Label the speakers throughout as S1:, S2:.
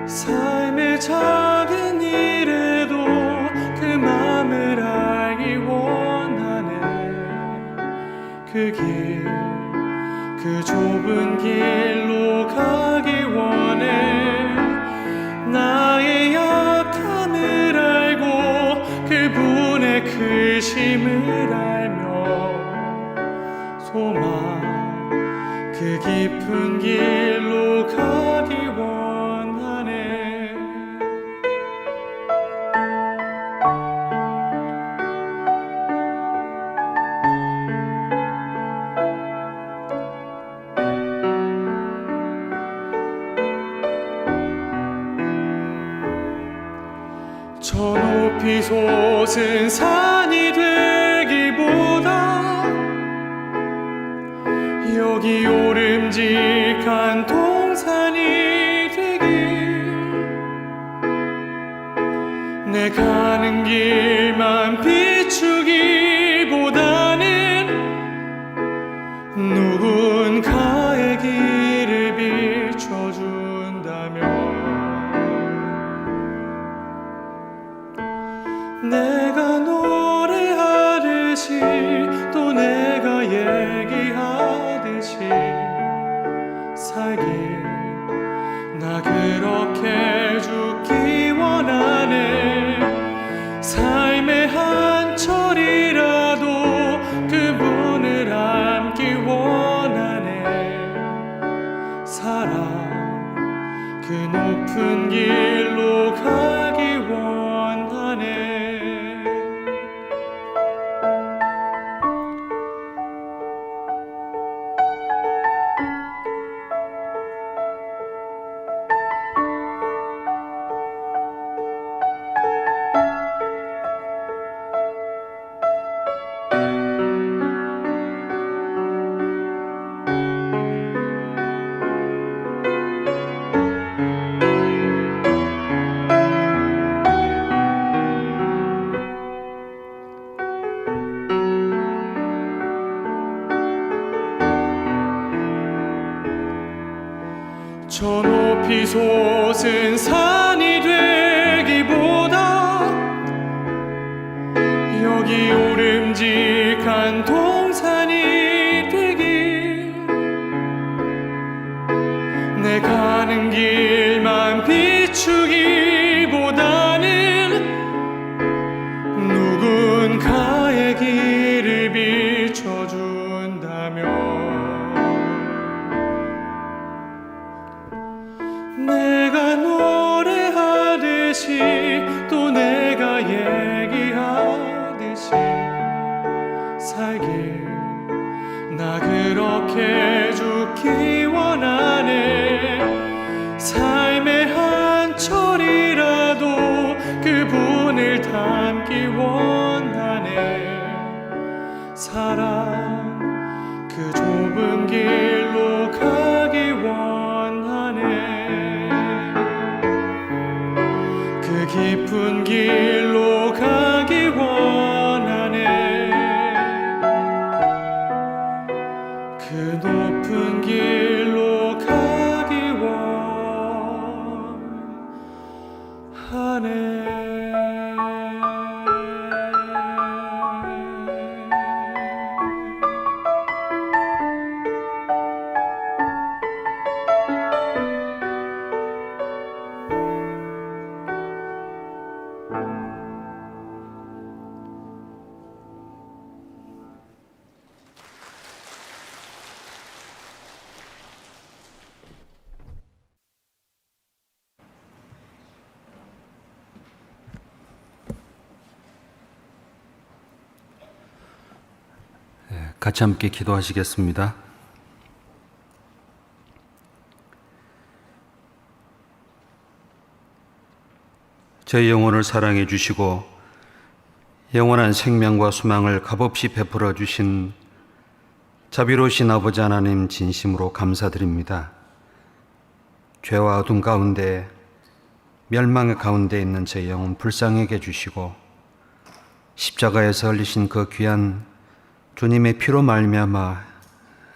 S1: 삶의 작은 일에도 그 맘을 알기 원하네. 그 길, 그 좁은 길로 가기 원해. 나의 약함을 알고 그분의 크심을 알며 소망 그 깊은 길로 가기 원하네. 저 높이 솟은 산이 되기보다 여기 오름직한 동산이 되길. 내 가는 길만 비추기보다는 누군가의 길을 비춰준다면 내가 노래하듯이 또 내가 얘기하듯이 살길 나 그렇게 죽기 원하네. 삶의 한 철이라도 그분을 안기 원하네. 사랑 그 높은 길로 가기 원하네. 저 높이 솟은 산이 되기보다 여기 오름직한 동산이 되길. 내 가는 길만 비추기보다는 누군가의 길을 비춰준다면 내가 노래하듯이 또 내가 얘기하듯이 살길 나 그렇게 죽기 원하네. 삶의 한 철이라도 그분을 닮기 원하네. 사랑 그 좁은 길로 가기 원하네. 그 깊은 길로 가기 원하네. 그 높은 길로 가기 원하네.
S2: 같이 함께 기도하시겠습니다. 저희 영혼을 사랑해 주시고 영원한 생명과 소망을 값없이 베풀어 주신 자비로우신 아버지 하나님 진심으로 감사드립니다. 죄와 어둠 가운데 멸망의 가운데 있는 저희 영혼 불쌍하게 해주시고 십자가에서 흘리신 그 귀한 주님의 피로 말미암아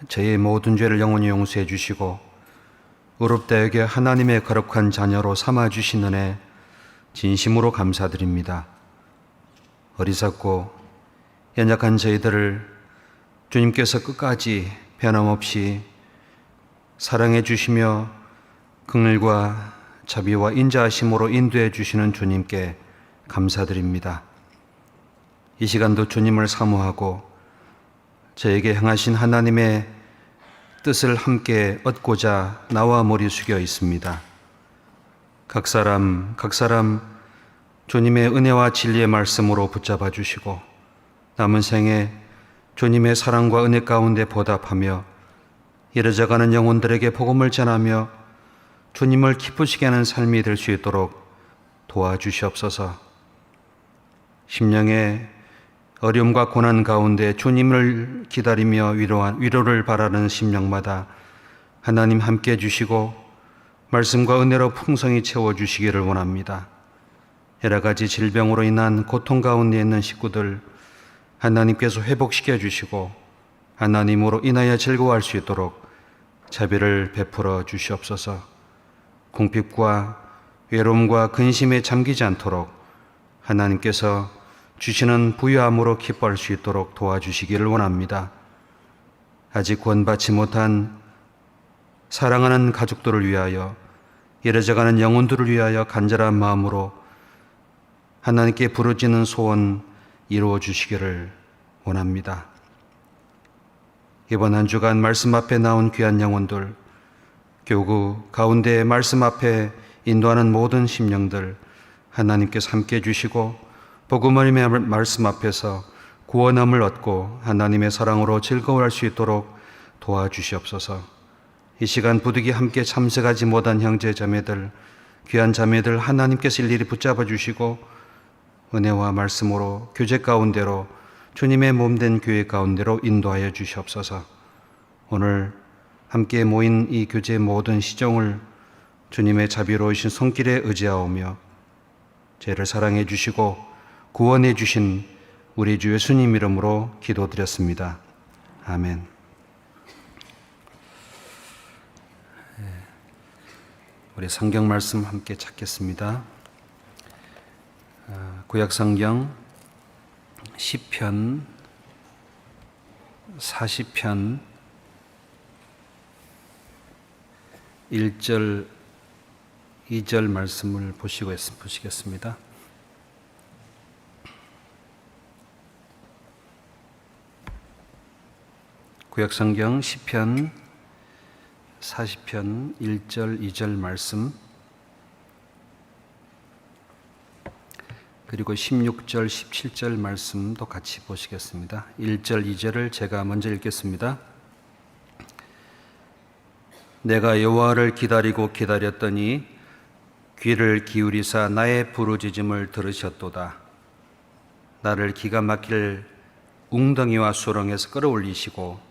S2: 저희의 모든 죄를 영원히 용서해 주시고 의롭다에게 하나님의 거룩한 자녀로 삼아주신 은혜 진심으로 감사드립니다. 어리석고 연약한 저희들을 주님께서 끝까지 변함없이 사랑해 주시며 긍휼과 자비와 인자하심으로 인도해 주시는 주님께 감사드립니다. 이 시간도 주님을 사모하고 저에게 향하신 하나님의 뜻을 함께 얻고자 나와 머리 숙여 있습니다. 각 사람 주님의 은혜와 진리의 말씀으로 붙잡아 주시고 남은 생에 주님의 사랑과 은혜 가운데 보답하며 이르져가는 영혼들에게 복음을 전하며 주님을 기쁘시게 하는 삶이 될 수 있도록 도와주시옵소서. 심령의 어려움과 고난 가운데 주님을 기다리며 위로를 바라는 심령마다 하나님 함께 해주시고 말씀과 은혜로 풍성히 채워주시기를 원합니다. 여러 가지 질병으로 인한 고통 가운데 있는 식구들 하나님께서 회복시켜 주시고 하나님으로 인하여 즐거워할 수 있도록 자비를 베풀어 주시옵소서. 궁핍과 외로움과 근심에 잠기지 않도록 하나님께서 주시는 부유함으로 기뻐할 수 있도록 도와주시기를 원합니다. 아직 구원받지 못한 사랑하는 가족들을 위하여 이르져가는 영혼들을 위하여 간절한 마음으로 하나님께 부르짖는 소원 이루어 주시기를 원합니다. 이번 한 주간 말씀 앞에 나온 귀한 영혼들, 교구 가운데 말씀 앞에 인도하는 모든 심령들 하나님께서 함께 해주시고 복음의 말씀 앞에서 구원함을 얻고 하나님의 사랑으로 즐거워할 수 있도록 도와주시옵소서. 이 시간 부득이 함께 참석하지 못한 형제 자매들, 귀한 자매들 하나님께서 일일이 붙잡아 주시고 은혜와 말씀으로 교제 가운데로 주님의 몸된 교회 가운데로 인도하여 주시옵소서. 오늘 함께 모인 이 교제의 모든 시종을 주님의 자비로우신 손길에 의지하오며 죄를 사랑해 주시고 구원해 주신 우리 주 예수님 이름으로 기도드렸습니다. 아멘. 우리 성경 말씀 함께 찾겠습니다. 구약 성경 시편 40편 1절 2절 말씀을 보시겠습니다. 구약 성경 시편 40편 1절 2절 말씀, 그리고 16절 17절 말씀도 같이 보시겠습니다. 1절 2절을 제가 먼저 읽겠습니다. 내가 여호와를 기다리고 기다렸더니 귀를 기울이사 나의 부르짖음을 들으셨도다. 나를 기가 막힐 웅덩이와 수렁에서 끌어올리시고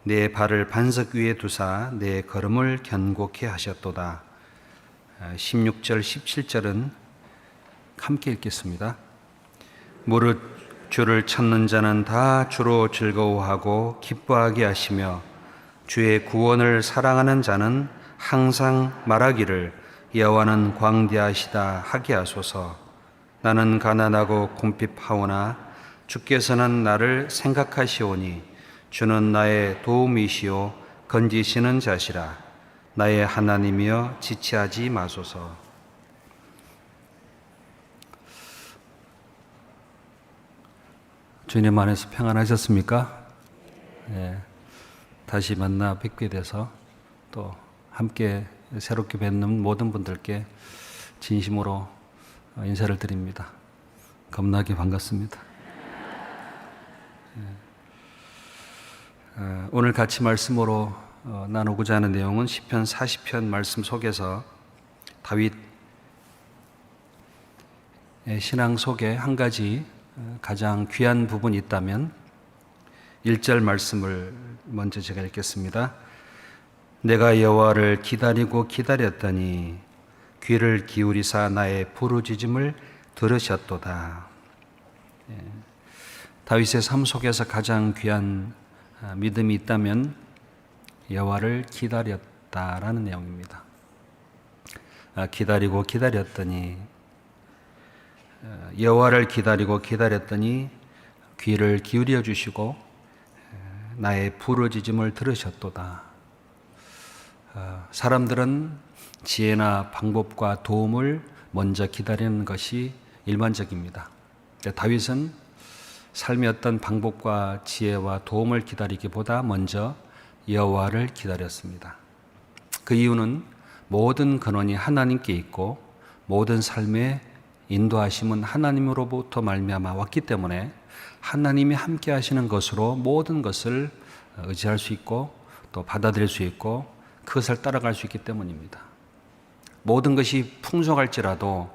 S2: 내 발을 반석 위에 두사 내 걸음을 견고케 하셨도다. 16절 17절은 함께 읽겠습니다. 무릇 주를 찾는 자는 다 주로 즐거워하고 기뻐하게 하시며 주의 구원을 사랑하는 자는 항상 말하기를 여호와는 광대하시다 하게 하소서. 나는 가난하고 궁핍하오나 주께서는 나를 생각하시오니 주는 나의 도움이시오 건지시는 자시라. 나의 하나님이여 지체하지 마소서. 주님 안에서 평안하셨습니까? 네. 다시 만나 뵙게 돼서 또 함께 새롭게 뵙는 모든 분들께 진심으로 인사를 드립니다. 겁나게 반갑습니다. 오늘 같이 말씀으로 나누고자 하는 내용은 시편 40편 말씀 속에서 다윗의 신앙 속에 한 가지 가장 귀한 부분이 있다면 1절 말씀을 먼저 제가 읽겠습니다. 내가 여호와를 기다리고 기다렸더니 귀를 기울이사 나의 부르짖음을 들으셨도다. 다윗의 삶 속에서 가장 귀한 믿음이 있다면 여호와를 기다렸다라는 내용입니다. 기다리고 기다렸더니 여호와를 기다리고 기다렸더니 귀를 기울여 주시고 나의 부르짖음을 들으셨도다. 사람들은 지혜나 방법과 도움을 먼저 기다리는 것이 일반적입니다. 다윗은 삶의 어떤 방법과 지혜와 도움을 기다리기보다 먼저 여호와를 기다렸습니다. 그 이유는 모든 근원이 하나님께 있고 모든 삶의 인도하심은 하나님으로부터 말미암아 왔기 때문에 하나님이 함께 하시는 것으로 모든 것을 의지할 수 있고 또 받아들일 수 있고 그것을 따라갈 수 있기 때문입니다. 모든 것이 풍성할지라도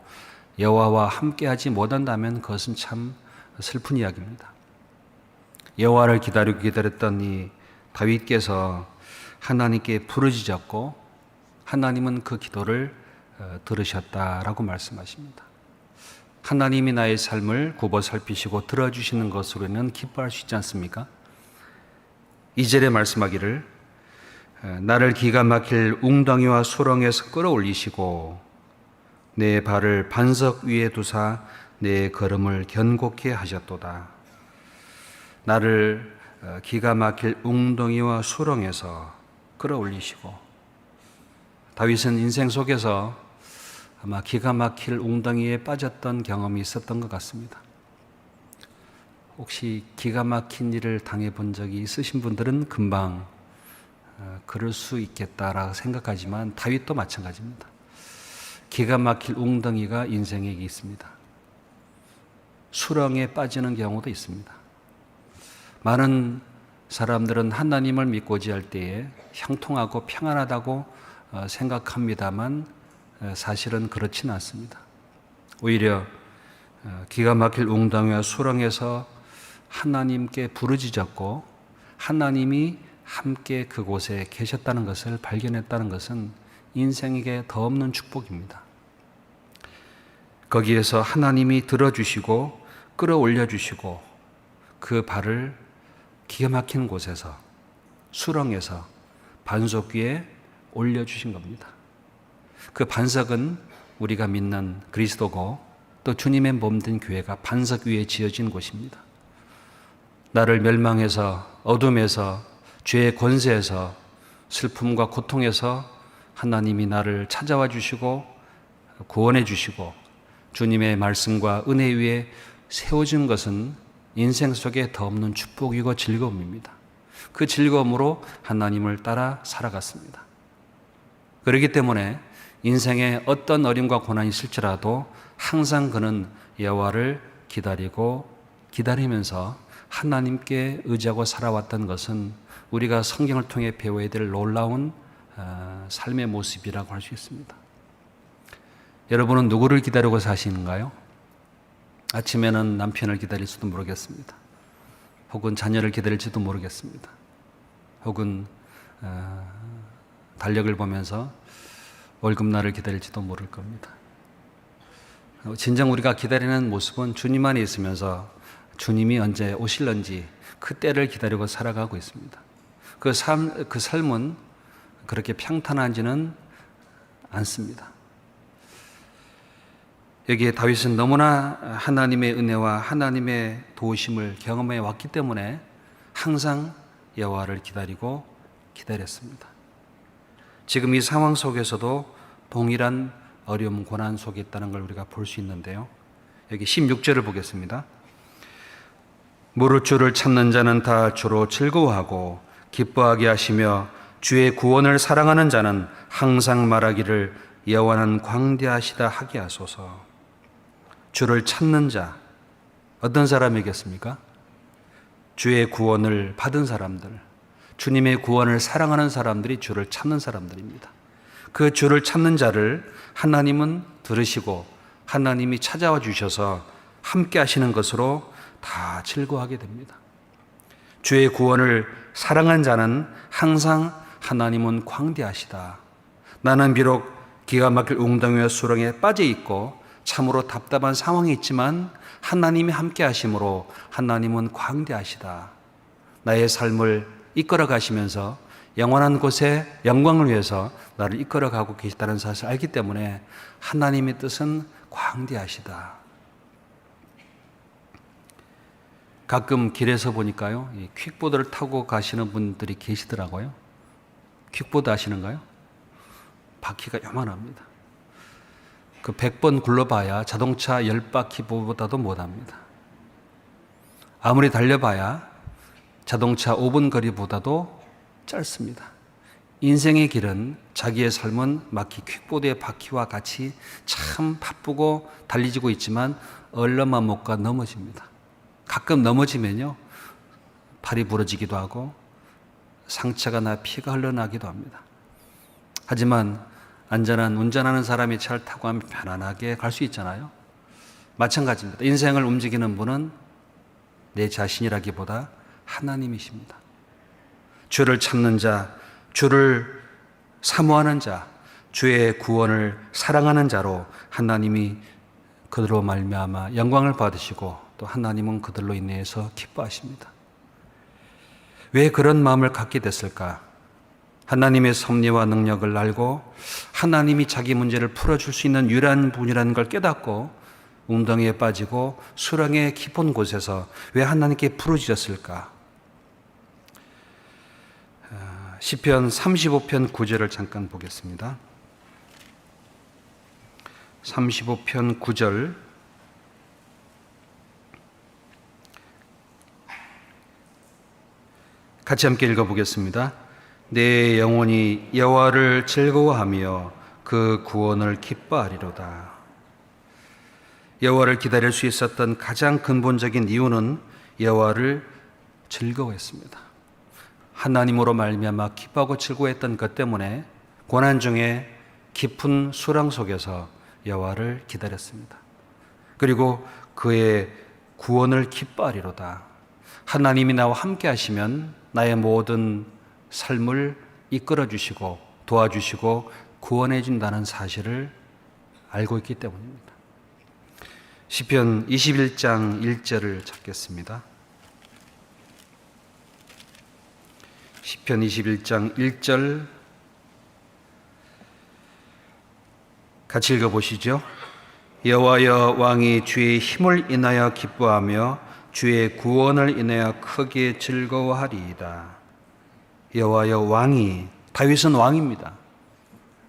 S2: 여호와와 함께하지 못한다면 그것은 참 슬픈 이야기입니다. 여호와를 기다리고 기다렸던 이 다윗께서 하나님께 부르짖었고 하나님은 그 기도를 들으셨다라고 말씀하십니다. 하나님이 나의 삶을 굽어 살피시고 들어주시는 것으로는 기뻐할 수 있지 않습니까? 2절에 말씀하기를 나를 기가 막힐 웅덩이와 수렁에서 끌어올리시고 내 발을 반석 위에 두사 내 걸음을 견고케 하셨도다. 나를 기가 막힐 웅덩이와 수렁에서 끌어올리시고, 다윗은 인생 속에서 아마 기가 막힐 웅덩이에 빠졌던 경험이 있었던 것 같습니다. 혹시 기가 막힌 일을 당해본 적이 있으신 분들은 금방 그럴 수 있겠다라고 생각하지만 다윗도 마찬가지입니다. 기가 막힐 웅덩이가 인생에 있습니다. 수렁에 빠지는 경우도 있습니다. 많은 사람들은 하나님을 믿고자 할 때에 형통하고 평안하다고 생각합니다만 사실은 그렇지는 않습니다. 오히려 기가 막힐 웅덩이와 수렁에서 하나님께 부르짖었고 하나님이 함께 그곳에 계셨다는 것을 발견했다는 것은 인생에게 더 없는 축복입니다. 거기에서 하나님이 들어주시고 끌어올려 주시고 그 발을 기가 막힌 곳에서 수렁에서 반석 위에 올려주신 겁니다. 그 반석은 우리가 믿는 그리스도고 또 주님의 몸된 교회가 반석 위에 지어진 곳입니다. 나를 멸망해서 어둠에서 죄의 권세에서 슬픔과 고통에서 하나님이 나를 찾아와 주시고 구원해 주시고 주님의 말씀과 은혜 위에 세워진 것은 인생 속에 더 없는 축복이고 즐거움입니다. 그 즐거움으로 하나님을 따라 살아갔습니다. 그렇기 때문에 인생에 어떤 어려움과 고난이 있을지라도 항상 그는 여호와를 기다리고 기다리면서 하나님께 의지하고 살아왔던 것은 우리가 성경을 통해 배워야 될 놀라운 삶의 모습이라고 할 수 있습니다. 여러분은 누구를 기다리고 사시는가요? 아침에는 남편을 기다릴지도 모르겠습니다. 혹은 자녀를 기다릴지도 모르겠습니다. 혹은 달력을 보면서 월급날을 기다릴지도 모를 겁니다. 진정 우리가 기다리는 모습은 주님 안에 있으면서 주님이 언제 오실런지 그 때를 기다리고 살아가고 있습니다. 그 삶은 그렇게 평탄하지는 않습니다. 여기에 다윗은 너무나 하나님의 은혜와 하나님의 도우심을 경험해 왔기 때문에 항상 여호와를 기다리고 기다렸습니다. 지금 이 상황 속에서도 동일한 어려움, 고난 속에 있다는 걸 우리가 볼 수 있는데요. 여기 16절을 보겠습니다. 무릇 주를 찾는 자는 다 주로 즐거워하고 기뻐하게 하시며 주의 구원을 사랑하는 자는 항상 말하기를 여호와는 광대하시다 하게 하소서. 주를 찾는 자, 어떤 사람이겠습니까? 주의 구원을 받은 사람들, 주님의 구원을 사랑하는 사람들이 주를 찾는 사람들입니다. 그 주를 찾는 자를 하나님은 들으시고 하나님이 찾아와 주셔서 함께 하시는 것으로 다 즐거워하게 됩니다. 주의 구원을 사랑한 자는 항상 하나님은 광대하시다. 나는 비록 기가 막힐 웅덩이와 수렁에 빠져 있고 참으로 답답한 상황이 있지만 하나님이 함께 하심으로 하나님은 광대하시다. 나의 삶을 이끌어 가시면서 영원한 곳에 영광을 위해서 나를 이끌어가고 계시다는 사실을 알기 때문에 하나님의 뜻은 광대하시다. 가끔 길에서 보니까요, 이 퀵보드를 타고 가시는 분들이 계시더라고요. 퀵보드 아시는가요? 바퀴가 요만합니다. 그 100번 굴러봐야 자동차 10바퀴보다도 못합니다. 아무리 달려봐야 자동차 5분 거리보다도 짧습니다. 인생의 길은, 자기의 삶은 마치 퀵보드의 바퀴와 같이 참 바쁘고 달리지고 있지만 얼마만 못 가 넘어집니다. 가끔 넘어지면요, 팔이 부러지기도 하고 상처가 나 피가 흘러나기도 합니다. 하지만 안전한 운전하는 사람이 차를 타고 하면 편안하게 갈 수 있잖아요. 마찬가지입니다. 인생을 움직이는 분은 내 자신이라기보다 하나님이십니다. 주를 찾는 자, 주를 사모하는 자, 주의 구원을 사랑하는 자로 하나님이 그들로 말미암아 영광을 받으시고 또 하나님은 그들로 인해서 기뻐하십니다. 왜 그런 마음을 갖게 됐을까? 하나님의 섭리와 능력을 알고 하나님이 자기 문제를 풀어줄 수 있는 유일한 분이라는 걸 깨닫고 웅덩이에 빠지고 수렁의 깊은 곳에서 왜 하나님께 부르짖었을까? 시편 35편 9절을 잠깐 보겠습니다. 35편 9절 같이 함께 읽어보겠습니다. 내 영혼이 여호와를 즐거워하며 그 구원을 기뻐하리로다. 여호와를 기다릴 수 있었던 가장 근본적인 이유는 여호와를 즐거워했습니다. 하나님으로 말미암아 기뻐하고 즐거워했던 것 때문에 고난 중에 깊은 수렁 속에서 여호와를 기다렸습니다. 그리고 그의 구원을 기뻐하리로다. 하나님이 나와 함께 하시면 나의 모든 삶을 이끌어 주시고 도와주시고 구원해 준다는 사실을 알고 있기 때문입니다. 시편 21장 1절을 찾겠습니다. 시편 21장 1절 같이 읽어보시죠. 여호와여, 왕이 주의 힘을 인하여 기뻐하며 주의 구원을 인하여 크게 즐거워하리이다. 여호와여, 왕이, 다윗은 왕입니다.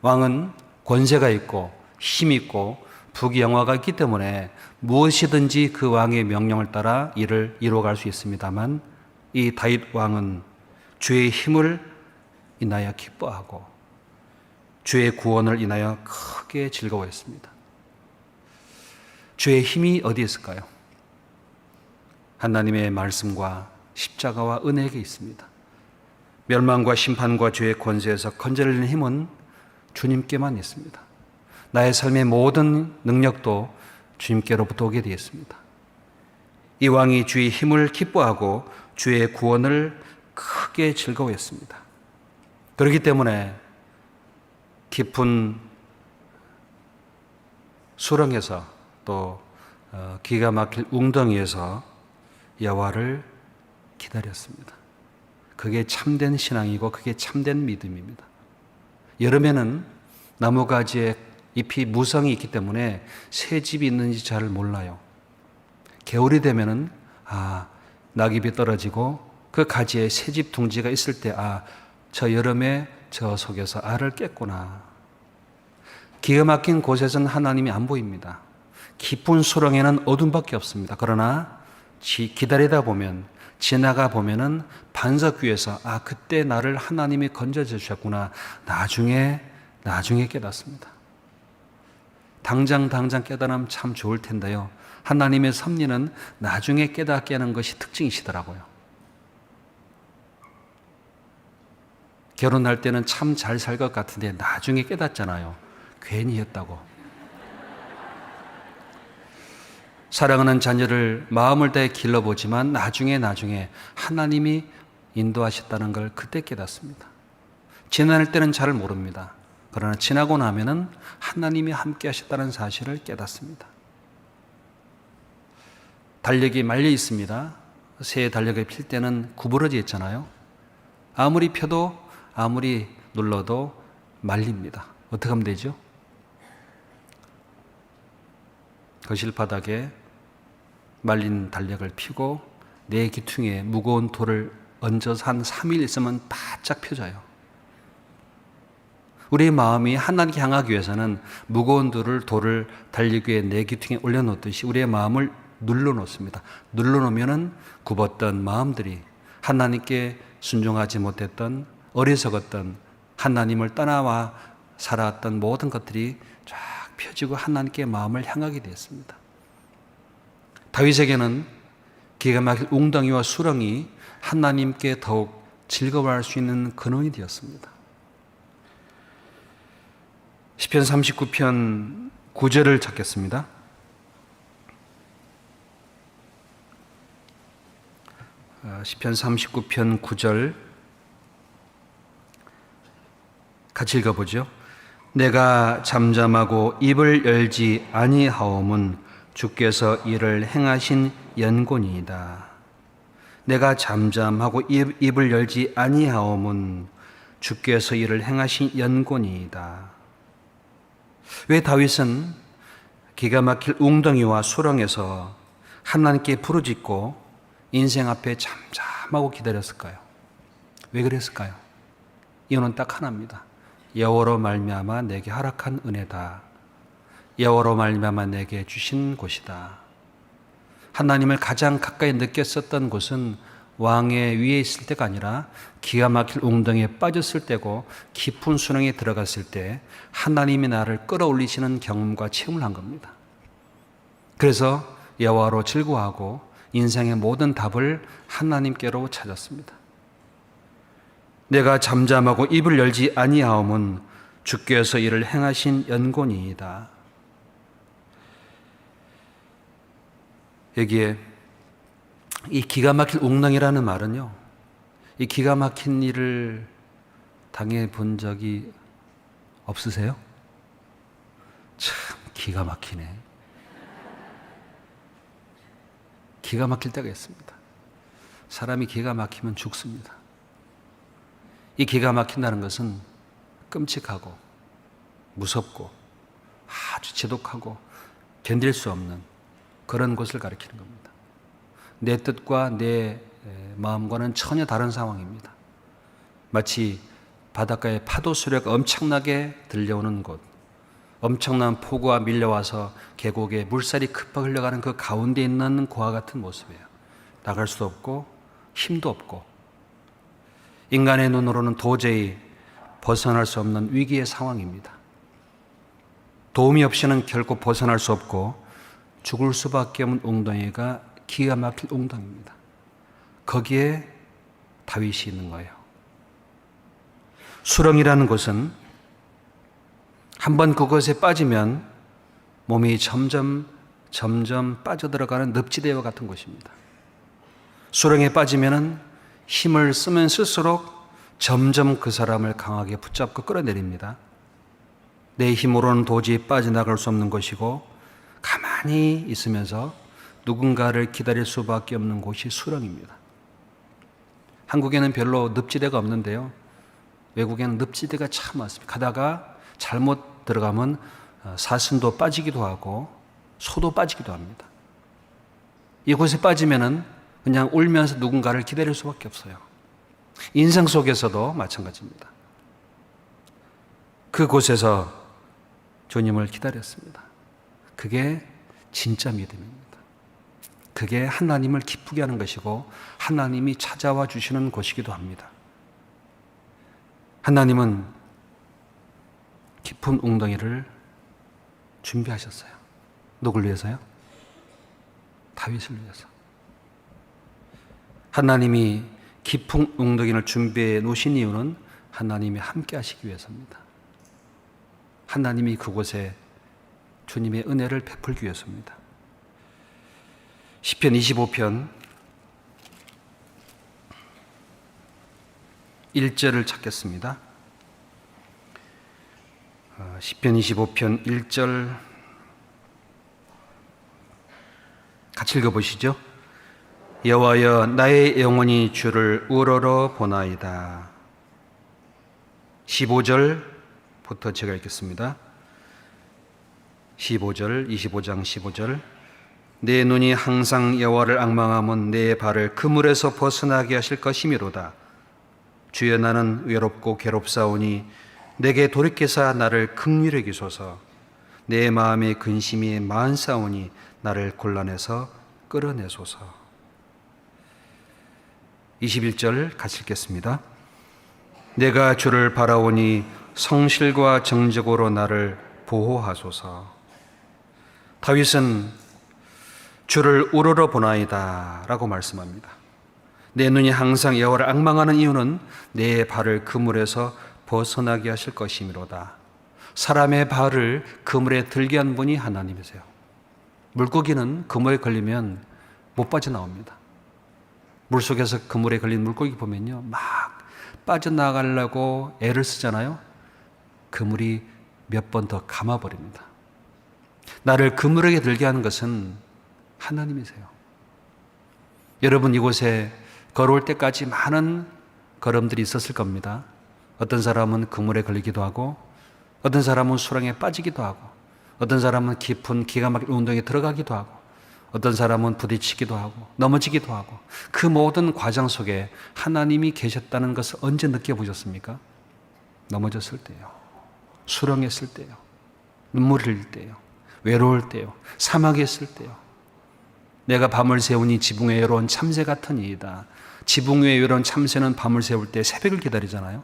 S2: 왕은 권세가 있고 힘 있고 부귀영화가 있기 때문에 무엇이든지 그 왕의 명령을 따라 일을 이루어갈 수 있습니다만 이 다윗 왕은 주의 힘을 인하여 기뻐하고 주의 구원을 인하여 크게 즐거워했습니다. 주의 힘이 어디에 있을까요? 하나님의 말씀과 십자가와 은혜에 있습니다. 멸망과 심판과 죄의 권세에서 건져내는 힘은 주님께만 있습니다. 나의 삶의 모든 능력도 주님께로부터 오게 되어 있습니다. 이 왕이 주의 힘을 기뻐하고 주의 구원을 크게 즐거워했습니다. 그렇기 때문에 깊은 수렁에서 또 기가 막힐 웅덩이에서 여호와를 기다렸습니다. 그게 참된 신앙이고 그게 참된 믿음입니다. 여름에는 나무가지에 잎이 무성이 있기 때문에 새 집이 있는지 잘 몰라요. 겨울이 되면은 낙엽이 떨어지고 그 가지에 새집 둥지가 있을 때 저 여름에 저 속에서 알을 깼구나. 기가 막힌 곳에서는 하나님이 안 보입니다. 깊은 수렁에는 어둠밖에 없습니다. 그러나 기다리다 보면 지나가 보면은 반석 위에서 그때 나를 하나님이 건져져 주셨구나. 나중에 깨닫습니다. 당장 깨달으면 참 좋을 텐데요. 하나님의 섭리는 나중에 깨닫게 하는 것이 특징이시더라고요. 결혼할 때는 참 잘 살 것 같은데 나중에 깨닫잖아요. 괜히 했다고. 사랑하는 자녀를 마음을 다해 길러보지만 나중에 하나님이 인도하셨다는 걸 그때 깨닫습니다. 지날 때는 잘 모릅니다. 그러나 지나고 나면은 하나님이 함께 하셨다는 사실을 깨닫습니다. 달력이 말려 있습니다. 새 달력을 필 때는 구부러져 있잖아요. 아무리 펴도 아무리 눌러도 말립니다. 어떻게 하면 되죠? 거실 바닥에 말린 달력을 펴고 내 귀퉁이에 무거운 돌을 얹어서 한 3일 있으면 바짝 펴져요. 우리의 마음이 하나님께 향하기 위해서는 무거운 돌을 달력 위에 내 귀퉁이에 올려놓듯이 우리의 마음을 눌러놓습니다. 눌러놓으면 굽었던 마음들이 하나님께 순종하지 못했던 어리석었던 하나님을 떠나와 살아왔던 모든 것들이 쫙 펴지고 하나님께 마음을 향하게 되었습니다. 다윗에게는 기가 막힐 웅덩이와 수렁이 하나님께 더욱 즐거워할 수 있는 근원이 되었습니다. 시편 39편 9절을 찾겠습니다. 시편 39편 9절 같이 읽어보죠. 내가 잠잠하고 입을 열지 아니하옴은 주께서 이를 행하신 연곤이이다. 내가 잠잠하고 입을 열지 아니하옴은 주께서 이를 행하신 연곤이이다. 왜 다윗은 기가 막힐 웅덩이와 수렁에서 하나님께 부르짖고 인생 앞에 잠잠하고 기다렸을까요? 왜 그랬을까요? 이유는 딱 하나입니다. 여호와로 말미암아 내게 허락한 은혜다. 여호와로 말미암아 내게 주신 곳이다. 하나님을 가장 가까이 느꼈었던 곳은 왕의 위에 있을 때가 아니라 기가 막힐 웅덩이에 빠졌을 때고 깊은 수렁에 들어갔을 때 하나님이 나를 끌어올리시는 경험과 체험을 한 겁니다. 그래서 여호와로 즐거워하고 인생의 모든 답을 하나님께로 찾았습니다. 내가 잠잠하고 입을 열지 아니하옴은 주께서 이를 행하신 연곤이이다. 여기에 이 기가 막힐 웅덩이라는 말은요, 이 기가 막힌 일을 당해 본 적이 없으세요? 참 기가 막히네. 기가 막힐 때가 있습니다. 사람이 기가 막히면 죽습니다. 이 기가 막힌다는 것은 끔찍하고 무섭고 아주 지독하고 견딜 수 없는 그런 것을 가리키는 겁니다. 내 뜻과 내 마음과는 전혀 다른 상황입니다. 마치 바닷가에 파도 소리가 엄청나게 들려오는 곳, 엄청난 폭우가 밀려와서 계곡에 물살이 급하게 흘러가는 그 가운데 있는 고와 같은 모습이에요. 나갈 수도 없고 힘도 없고 인간의 눈으로는 도저히 벗어날 수 없는 위기의 상황입니다. 도움이 없이는 결코 벗어날 수 없고 죽을 수밖에 없는 웅덩이가 기가 막힐 웅덩이입니다. 거기에 다윗이 있는 거예요. 수렁이라는 곳은 한번 그것에 빠지면 몸이 점점 빠져들어가는 늪지대와 같은 곳입니다. 수렁에 빠지면 힘을 쓰면 쓸수록 점점 그 사람을 강하게 붙잡고 끌어내립니다. 내 힘으로는 도저히 빠져나갈 수 없는 것이고 가만히 있으면서 누군가를 기다릴 수밖에 없는 곳이 수렁입니다. 한국에는 별로 늪지대가 없는데요. 외국에는 늪지대가 참 많습니다. 가다가 잘못 들어가면 사슴도 빠지기도 하고 소도 빠지기도 합니다. 이곳에 빠지면은 그냥 울면서 누군가를 기다릴 수밖에 없어요. 인생 속에서도 마찬가지입니다. 그곳에서 주님을 기다렸습니다. 그게 진짜 믿음입니다. 그게 하나님을 기쁘게 하는 것이고 하나님이 찾아와 주시는 곳이기도 합니다. 하나님은 깊은 웅덩이를 준비하셨어요. 누굴 위해서요? 다윗을 위해서. 하나님이 깊은 웅덩이를 준비해 놓으신 이유는 하나님이 함께 하시기 위해서입니다. 하나님이 그곳에 주님의 은혜를 베풀기 위해서입니다. 시편 25편 1절을 찾겠습니다. 시편 25편 1절 같이 읽어보시죠. 여호와여 나의 영혼이 주를 우러러 보나이다. 15절부터 제가 읽겠습니다. 15절, 25장 15절. 내 눈이 항상 여호와를 앙망함은 내 발을 그물에서 벗어나게 하실 것이미로다. 주여, 나는 외롭고 괴롭사오니 내게 돌이켜서 나를 긍휼히 여기소서. 내 마음의 근심이 많사오니 나를 곤란해서 끌어내소서. 21절 같이 읽겠습니다. 내가 주를 바라오니 성실과 정직으로 나를 보호하소서. 다윗은 주를 우러러 보나이다 라고 말씀합니다. 내 눈이 항상 여호와를 앙망하는 이유는 내 발을 그물에서 벗어나게 하실 것이미로다. 사람의 발을 그물에 들게 한 분이 하나님이세요. 물고기는 그물에 걸리면 못 빠져나옵니다. 물속에서 그물에 걸린 물고기 보면요, 막 빠져나가려고 애를 쓰잖아요. 그물이 몇 번 더 감아버립니다. 나를 그물에 들게 하는 것은 하나님이세요. 여러분, 이곳에 걸어올 때까지 많은 걸음들이 있었을 겁니다. 어떤 사람은 그물에 걸리기도 하고, 어떤 사람은 수렁에 빠지기도 하고, 어떤 사람은 깊은 기가 막힌 운동에 들어가기도 하고, 어떤 사람은 부딪히기도 하고 넘어지기도 하고, 그 모든 과정 속에 하나님이 계셨다는 것을 언제 느껴보셨습니까? 넘어졌을 때요, 수렁에 있을 때요, 눈물 흘릴 때요, 외로울 때요, 사막에 있을 때요. 내가 밤을 새우니 지붕 위에 외로운 참새 같은 이이다. 지붕 위에 외로운 참새는 밤을 새울 때 새벽을 기다리잖아요.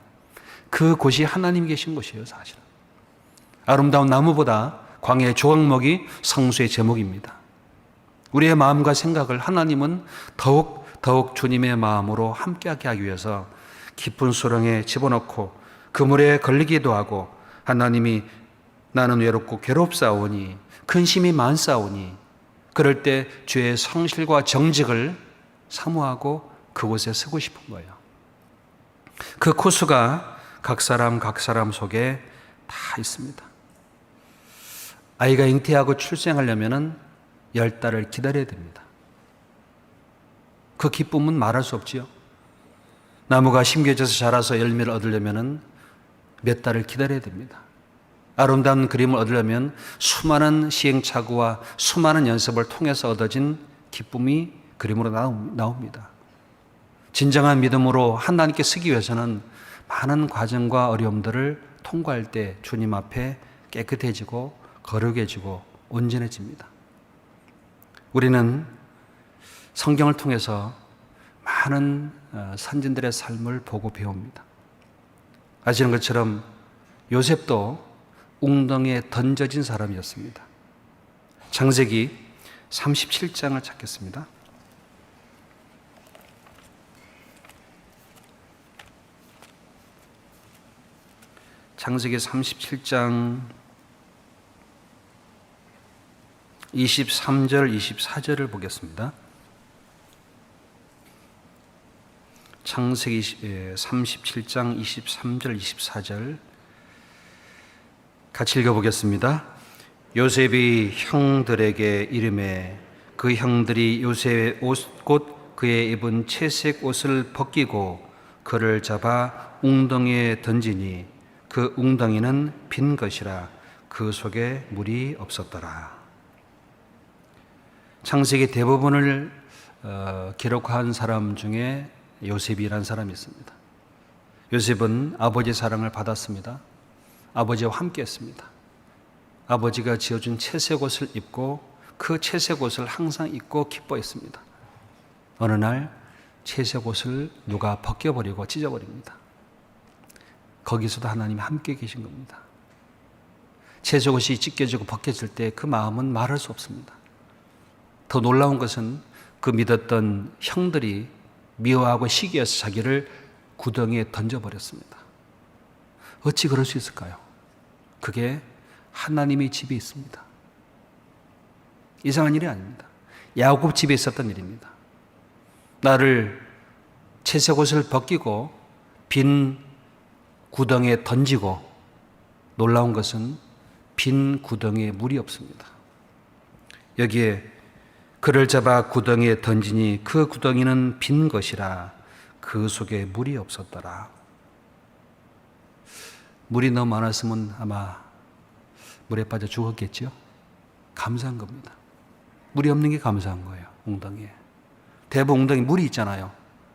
S2: 그 곳이 하나님 계신 곳이에요. 사실은 아름다운 나무보다 광야의 조각목이 성수의 제목입니다. 우리의 마음과 생각을 하나님은 더욱 주님의 마음으로 함께하게 하기 위해서 깊은 수렁에 집어넣고 그물에 걸리기도 하고, 하나님이 나는 외롭고 괴롭사오니 근심이 많사오니, 그럴 때 주의 성실과 정직을 사모하고 그곳에 서고 싶은 거예요. 그 코스가 각 사람 속에 다 있습니다. 아이가 잉태하고 출생하려면 10달을 기다려야 됩니다. 그 기쁨은 말할 수 없지요. 나무가 심겨져서 자라서 열매를 얻으려면 몇 달을 기다려야 됩니다. 아름다운 그림을 얻으려면 수많은 시행착오와 수많은 연습을 통해서 얻어진 기쁨이 그림으로 나옵니다. 진정한 믿음으로 하나님께 서기 위해서는 많은 과정과 어려움들을 통과할 때 주님 앞에 깨끗해지고 거룩해지고 온전해집니다. 우리는 성경을 통해서 많은 선진들의 삶을 보고 배웁니다. 아시는 것처럼 요셉도 웅덩이에 던져진 사람이었습니다. 창세기 37장을 찾겠습니다. 창세기 37장 23절 24절을 보겠습니다. 창세기 37장 23절 24절 같이 읽어보겠습니다. 요셉이 형들에게 이르매 그 형들이 요셉의 옷 곧 그의 입은 채색 옷을 벗기고 그를 잡아 웅덩이에 던지니 그 웅덩이는 빈 것이라 그 속에 물이 없었더라. 창세기 대부분을 기록한 사람 중에 요셉이라는 사람이 있습니다. 요셉은 아버지의 사랑을 받았습니다. 아버지와 함께 했습니다. 아버지가 지어준 채색 옷을 입고 그 채색 옷을 항상 입고 기뻐했습니다. 어느 날 채색 옷을 누가 벗겨버리고 찢어버립니다. 거기서도 하나님이 함께 계신 겁니다. 채색 옷이 찢겨지고 벗겨질 때 그 마음은 말할 수 없습니다. 더 놀라운 것은 그 믿었던 형들이 미워하고 시기해서 자기를 구덩이에 던져버렸습니다. 어찌 그럴 수 있을까요? 그게 하나님의 집에 있습니다. 이상한 일이 아닙니다. 야곱 집에 있었던 일입니다. 나를 채색 옷을 벗기고 빈 구덩이에 던지고, 놀라운 것은 빈 구덩이에 물이 없습니다. 여기에 그를 잡아 구덩이에 던지니 그 구덩이는 빈 것이라 그 속에 물이 없었더라. 물이 너무 많았으면 아마 물에 빠져 죽었겠죠. 감사한 겁니다. 물이 없는 게 감사한 거예요. 웅덩이에. 대부분 웅덩이 물이 있잖아요.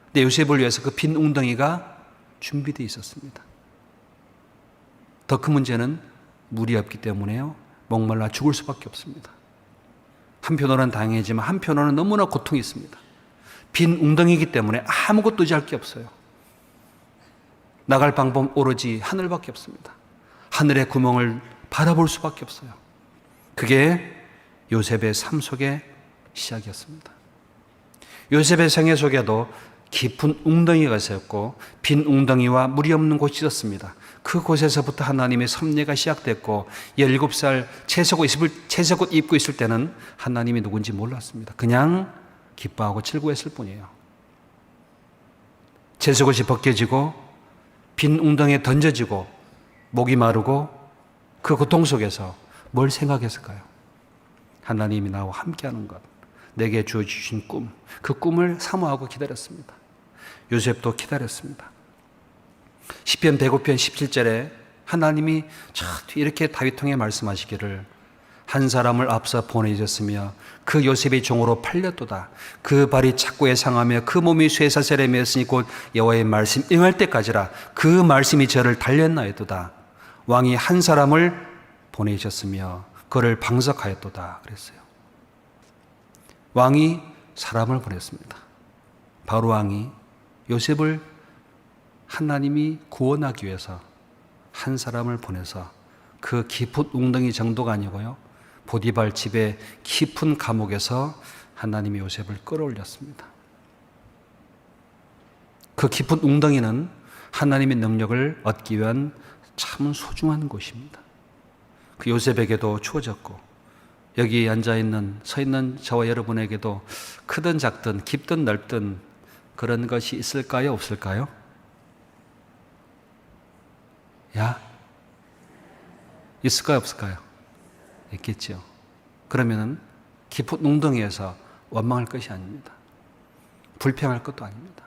S2: 근데 요셉을 위해서 그 빈 웅덩이가 준비되어 있었습니다. 더 큰 문제는 물이 없기 때문에요. 목말라 죽을 수밖에 없습니다. 한편으로는 다행이지만 한편으로는 너무나 고통이 있습니다. 빈 웅덩이이기 때문에 아무것도 의지할 게 없어요. 나갈 방법 오로지 하늘밖에 없습니다. 하늘의 구멍을 바라볼 수밖에 없어요. 그게 요셉의 삶 속의 시작이었습니다. 요셉의 생애 속에도 깊은 웅덩이가 있었고 빈 웅덩이와 물이 없는 곳이 있었습니다. 그곳에서부터 하나님의 섭리가 시작됐고 17살 채석옷 입고 있을 때는 하나님이 누군지 몰랐습니다. 그냥 기뻐하고 즐거워했을 뿐이에요. 채석옷이 벗겨지고 빈 웅덩이에 던져지고 목이 마르고 그 고통 속에서 뭘 생각했을까요? 하나님이 나와 함께하는 것, 내게 주어주신 꿈, 그 꿈을 사모하고 기다렸습니다. 요셉도 기다렸습니다. 시편 105편 17절에 하나님이 이렇게 다윗 통해 말씀하시기를 한 사람을 앞서 보내셨으며 그 요셉이 종으로 팔렸도다. 그 발이 착고에 상하며 그 몸이 쇠사슬에 매었으니 곧 여호와의 말씀 응할 때까지라. 그 말씀이 저를 달렸나이도다. 왕이 한 사람을 보내셨으며 그를 방석하였도다 그랬어요. 왕이 사람을 보냈습니다. 바로 왕이 요셉을 하나님이 구원하기 위해서 한 사람을 보내서 그 깊은 웅덩이 정도가 아니고요. 보디발 집의 깊은 감옥에서 하나님이 요셉을 끌어올렸습니다. 그 깊은 웅덩이는 하나님의 능력을 얻기 위한 참 소중한 곳입니다. 그 요셉에게도 주어졌고 여기 앉아있는 서 있는 저와 여러분에게도 크든 작든 깊든 넓든 그런 것이 있을까요? 없을까요? 있을까요? 없을까요? 있겠죠. 그러면은 깊은 웅덩이에서 원망할 것이 아닙니다. 불평할 것도 아닙니다.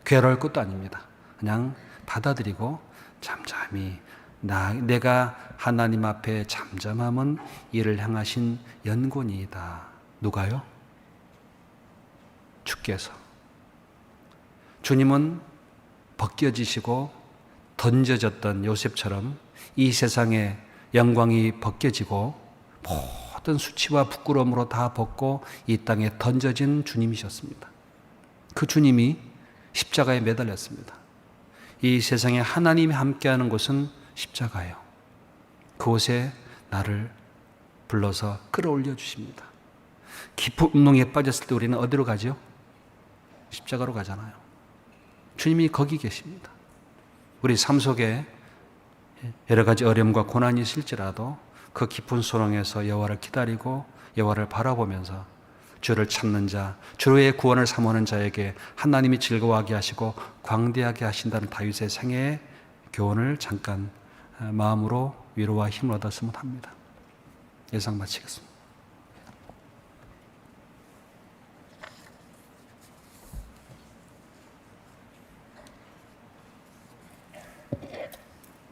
S2: 괴로울 것도 아닙니다. 그냥 받아들이고 잠잠히 내가 하나님 앞에 잠잠함은 이를 향하신 연고니이다. 누가요? 주께서. 주님은 벗겨지시고 던져졌던 요셉처럼 이 세상의 영광이 벗겨지고 모든 수치와 부끄러움으로 다 벗고 이 땅에 던져진 주님이셨습니다. 그 주님이 십자가에 매달렸습니다. 이 세상에 하나님이 함께하는 곳은 십자가예요. 그곳에 나를 불러서 끌어올려 주십니다. 깊은 웅덩이에 빠졌을 때 우리는 어디로 가죠? 십자가로 가잖아요. 주님이 거기 계십니다. 우리 삶 속에 여러 가지 어려움과 고난이 있을지라도 그 깊은 소망에서 여호와를 기다리고 여호와를 바라보면서 주를 찾는 자, 주의 구원을 사모하는 자에게 하나님이 즐거워하게 하시고 광대하게 하신다는 다윗의 생애의 교훈을 잠깐 마음으로 위로와 힘을 얻었으면 합니다. 예상 마치겠습니다.